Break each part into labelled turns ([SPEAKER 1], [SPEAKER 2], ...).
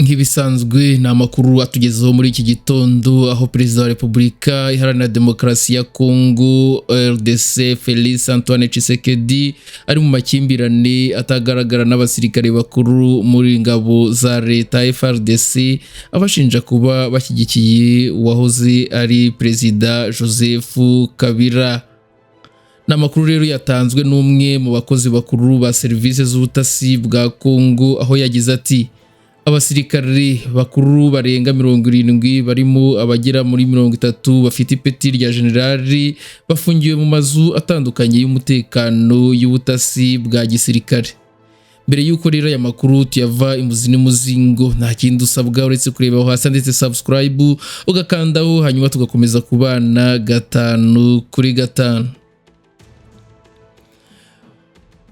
[SPEAKER 1] Nk'ibisanzwe ni amakuru atugezeho muri iki gitondo aho Perezida wa Repubulika Iharanira Demokarasi ya Congo RDC Félix Antoine Tshisekedi ari mu makimbirane atagaragara n'abasirikare bakuru muri ngabo za leta FARDC abashinja kuba bashyigikiye uwahoze ari Perezida Joseph Kabila. N'amakuru rero yatanzwe n'umwe mu bakozi bakuru ba serivisi z'ubutasi bwa Congo aho yagize ati abasirikare bakuru barenga 70 barimo abagera muri 30 bafite ipeti rya generali bafungiwe mu mazu atandukanye y'umutekano y'ubutasi bwa gisirikare. Mbere yuko rero aya makuru tuyava imuzi n'umuzingo nta kindi usabwa uretse kureba hasi ndetse subscribe ugakandaho hanyuma tugakomeza kubana gatanu kuri gatanu.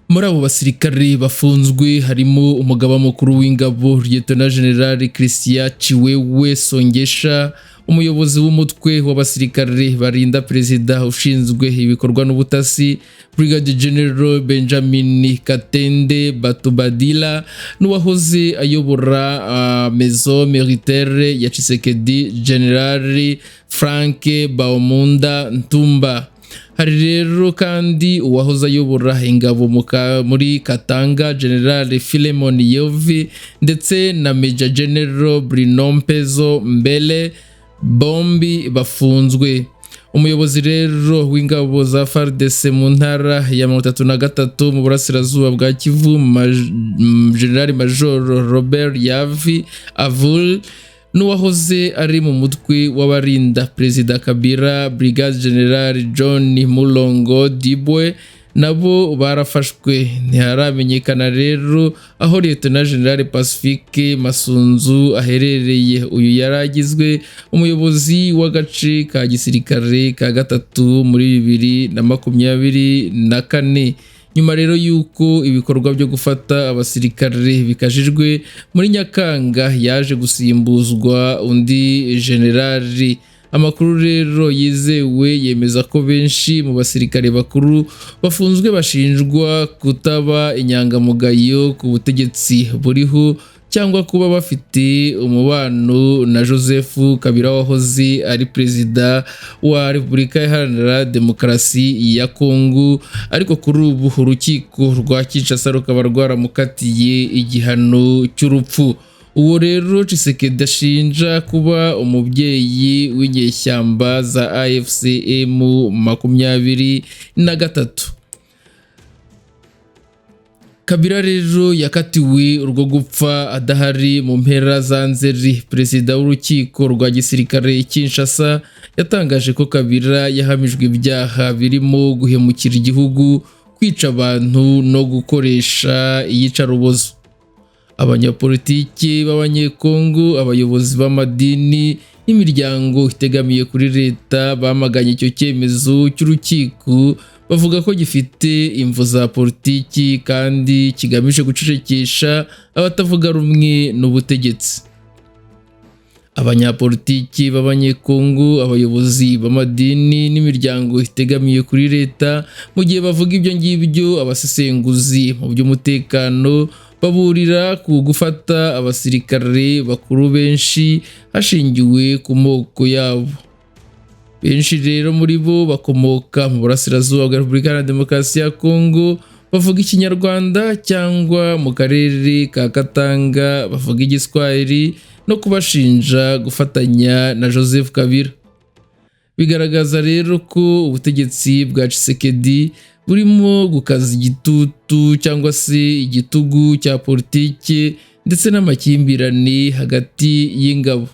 [SPEAKER 1] Muri abo basirikare bafunzwe harimo umugaba mukuru w'ingabo Lieutenant General Christian Chiwewe Songesha, umuyobozi w'umutwe w'abasirikare barinda perezida ushinzwe ibikorwa n'ubutasi Brigadier General Benjamin Katende Batubadila, n'uwahoze ayobora Maison Militaire ya Tshisekedi General Frank Baumunda Ntumba. Hari rero kandi uwahoze ayobora ingabo muri Katanga General Philemon Yovi ndetse na Major General Brinompezo Mbele bombi bafunzwe. Umuyobozi rero w'ingabo za FARDC mu ntara ya 33 mu burasirazuba bwa Kivu General Major Robert Yavi Avul n'uwahoze ari mu mutwe w'abarinda Perezida Kabila Brigade General John Mulongo Dibwe nabo barafashwe. Ntiharamenyekana rero aho Lieutenant General Pacifique Masunzu aherereye. Uyu yaragizwe umuyobozi w'agace ka gisirikare ka gatatu muri 2024. Nyuma rero yuko ibikorwa byo gufata abasirikare bikajijwe muri Nyakanga yaje gusimbuzwa undi generali. Amakuru rero yizewe yemeza ko benshi mu basirikare bakuru bafunzwe bashinjwa kutaba inyangamugayo ku butegetsi buriho cyangwa kuba bafite umubano na Joseph Kabila wahoze ari perezida wa Repubulika Iharanira Demokarasi ya Congo, ariko kuri ubu urukiko rwa Kinshasa rukaba rwaramukatiye igihano cy'urupfu. Uwo rero Tshisekedi ashinja kuba umubyeyi w'inyeshyamba za AFCM 23. Kabila rero yakatiwe urwo gupfa adahari mu mpera za Nzeri. Perezida w'urukiko rwa gisirikare Kinshasa yatangaje ko Kabila yahamijwe ibyaha birimo guhemukira igihugu, kwica abantu no gukoresha iyicarubozo. Abanyapolitiki b'abanyekongo, abayobozi b'amadini n'imiryango itegamiye kuri leta bamaganye icyo cyemezo cy'urukiko, bavuga ko gifite imvo za politiki kandi kigamije gucecekesha abatavuga rumwe n'ubutegetsi. Abanyapolitiki b'abanyekongo, abayobozi b'amadini n'imiryango itegamiye kuri leta mu gihe bavuga ibyo ngibyo, abasesenguzi mu by'umutekano baburira ku gufata abasirikare bakuru benshi hashingiwe ku moko yabo. Benshi rero muri bo bakomoka mu burasirazuba bwa Repubulika Iharanira Demokarasi ya Congo, bavuga Ikinyarwanda cyangwa mu karere ka Katanga bavuga Igiswahili, no kubashinja gufatanya na Joseph Kabila. Bigaragaza rero ko ubutegetsi bwa Tshisekedi burimo gukaza igitutu cyangwa se igitugu cya politiki ndetse n'amakimbirane hagati y'ingabo.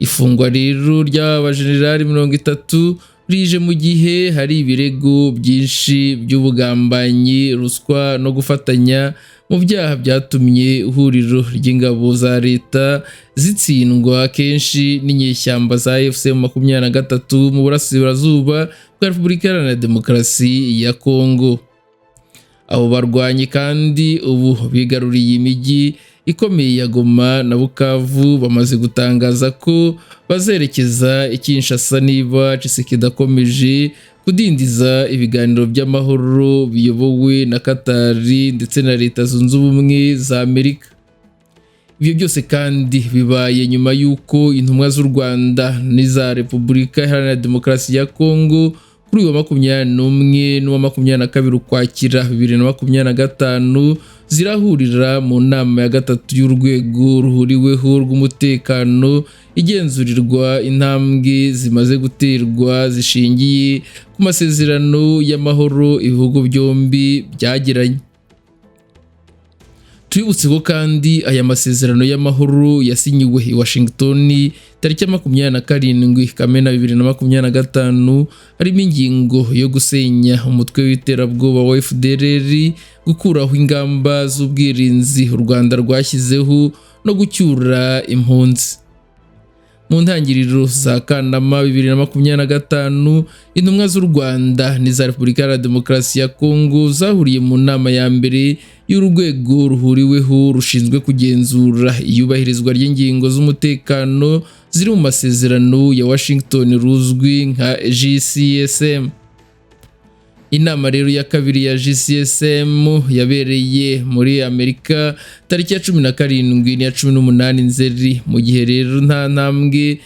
[SPEAKER 1] Ifungwa rero ry'abajenerali 30 rije mu gihe hari ibirego byinshi by'ubugambanyi, ruswa no gufatanya mu byaha byatumye ihuriro ry'ingabo za leta zitsindwa kenshi n'inyeshyamba za AFC 23 mu burasirazuba bwa Repubulika Iharanira Demokarasi ya Congo. Abo barwanyi kandi ubu bigaruriye imijyi ikomeye ya Goma na Bukavu, bamaze gutangaza ko bazerekeza i Kinshasa niba Tshisekedi akomeje kudindiza ibiganiro by'amahoro biyobowe na Qatar ndetse na Leta Zunze Ubumwe za Amerika. Ibyo byose kandi bibaye nyuma y'uko intumwa z'u Rwanda n'iza Repubulika Iharanira Demokarasi ya Congo kuri uyu wa 21 n'uwa 22 Ukwakira 2025 zirahurira mu nama ya gatatu y'urwego ruhuriweho rw'umutekano igenzurirwa intambwe zimaze guterwa zishingiye ku masezerano y'amahoro ibihugu byombi byagiranye. Twibutse ko kandi aya masezerano y'amahoro yasinyiwe i Washington tariki ya 27 Kamena 2025 harimo ingingo yo gusenya umutwe w'iterabwoba wa FDLR, gukuraho ingamba z'ubwirinzi u Rwanda rwashyizeho no gucyura impunzi. Mu ntangiriro za Kanama 2025 intumwa z'u Rwanda n'iza Repubulika ya Demokarasi ya Congo zahuriye mu nama ya mbere y'urwego ruhuriweho rushinzwe kugenzura iyubahirizwa ry'ingingo z'umutekano ziri mu masezerano ya Washington ruzwi nka GCSM. Inama rero ya kabiri ya GCSM yabereye muri Amerika tariki ya 17 n'iya 18 Nzeri, mu gihe rero nta ntambwe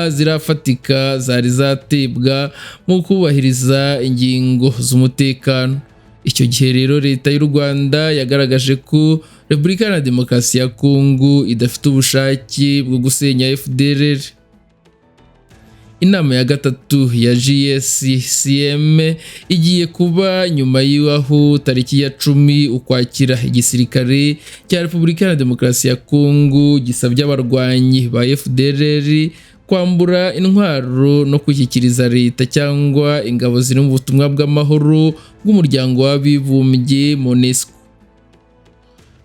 [SPEAKER 1] zirafatika zari zatebwa mu kubahiriza ingingo z'umutekano. Icyo gihe rero leta y'u Rwanda yagaragaje ko Repubulika ya Demokarasi ya Congo idafite ubushake bwo gusenya FDLR. Inama ya gatatu ya GCSM igiye kuba nyuma y'aho tariki ya 10 Ukwakira igisirikare cya Repubulika ya Demokarasi ya Congo gisabye abarwanyi ba FDLR kwambura intwaro no kwishyikiriza leta cyangwa ingabo ziri mu butumwa bw'amahoro bw'umuryango w'abibumbye MONUSCO.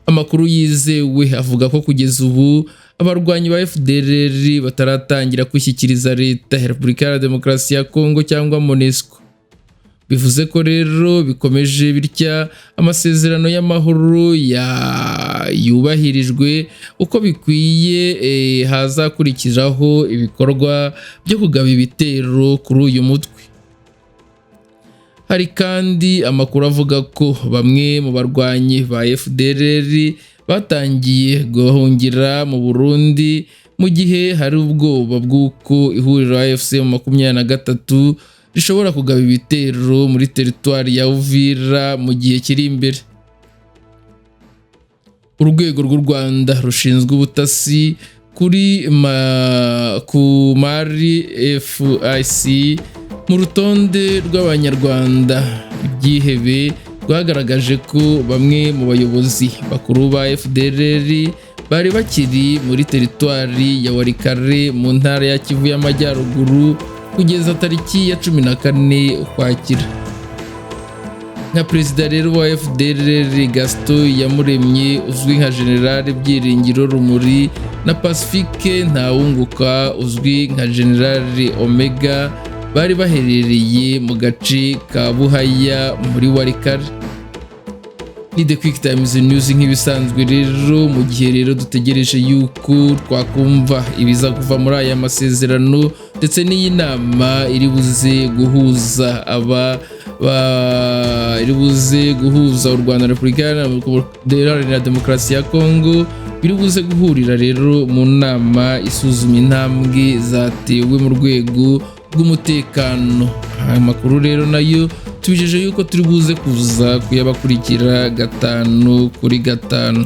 [SPEAKER 1] Amakuru yizewe avuga ko kugeza ubu abarwanyi ba FDLR bataratangira kwishyikiriza leta ya Repubulika ya Demokarasi ya Congo cyangwa MONUSCO. Bivuze ko rero bikomeje bitya amasezerano y'amahoro yubahirijwe uko bikwiye, hazakurikiraho ibikorwa byo kugaba ibitero kuri uyu mutwe. Hari kandi amakuru avuga ko bamwe mu barwanyi ba FDLR batangiye guhungira mu Burundi mu gihe hari ubwoba bw'uko ihuriro AFC 23 rishobora kugaba ibitero muri teritwari ya Uvira mu gihe kiri imbere. Urwego rw'u Rwanda rushinzwe ubutasi kuri ku Muri FIC mu rutonde rw'abanyarwanda byihebe rwagaragaje ko bamwe mu bayobozi bakuru ba FDLR bari bakiri muri teritwari ya Warikare mu ntara ya Kivu y'Amajyaruguru kugeza tariki ya 14 Ukwakira. Nka perezida rero wa FDLR Gaston Yamuremye uzwi nka General Byiringiro Rumuri na Pacifique Ntawunguka uzwi nka General Omega bari baherereye mu gace ka Buhaya muri Warikare. Ni the QuickTimes news nk'ibisanzwe rero, mu gihe rero dutegereje yuko twakumva ibiza kuva muri aya masezerano ndetse n'iyi nama iri buze guhuza u Rwanda na Repubulika Iharanira Demokarasi ya Congo, biri buze guhurira rero mu nama isuzuma intambwe zatewe mu rwego rw'umutekano. Aya makuru rero nayo tubijeje yuko turi buze kuza kuyabakurikira 5 kuri 5.